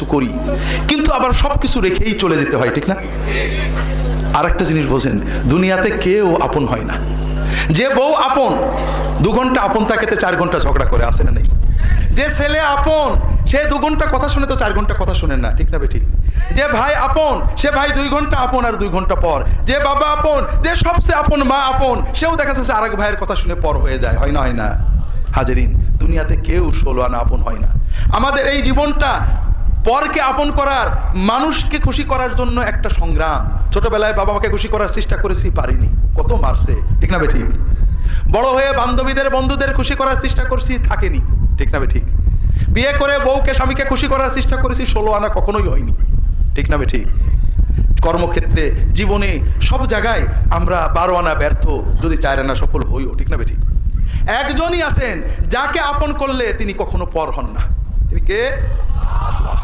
কিছু করি, কিন্তু আবার সব কিছু রেখেই চলে যেতে হয়, ঠিক না? আর একটা জিনিস বোঝেন, দুনিয়াতে কেউ আপন হয় না। যে বউ আপন, 2 ঘন্টা আপন থাকেতে 4 ঘন্টা ঝগড়া করে, আসে না নেই? যে ছেলে আপন, সে 2 ঘন্টা কথা শুনে তো 4 ঘন্টা কথা শুনেন না, ঠিক না বেঠিক? যে ভাই আপন, সে ভাই 2 ঘন্টা আপন আর 2 ঘন্টা পর। যে বাবা আপন, যে সবচেয়ে আপন মা আপন, সেও দেখা যাচ্ছে আরেক ভাইয়ের কথা শুনে পর হয়ে যায়, হয় না? হয় না? হাজেরিন, দুনিয়াতে কেউ 16 আনা আপন হয় না। আমাদের এই জীবনটা পরকে আপন করার, মানুষকে খুশি করার জন্য একটা সংগ্রাম। ছোটবেলায় বাবা মাকে খুশি করার চেষ্টা করেছি, পারিনি, কত মারছে, ঠিক না বেঠিক? বড় হয়ে বান্ধবীদের বন্ধুদের খুশি করার চেষ্টা করছি, থাকেনি, ঠিক না বেঠিক? বিয়ে করে বউকে স্বামীকে খুশি করার চেষ্টা করেছি, 16 আনা কখনোই হয়নি, ঠিক না বেঠিক? কর্মক্ষেত্রে, জীবনে, সব জায়গায় আমরা 12 আনা ব্যর্থ, যদি 4 আনা সফল হইও, ঠিক না বেঠিক? একজনই আছেন যাকে আপন করলে তিনি কখনো পর হন না, তিনি কে? আল্লাহ।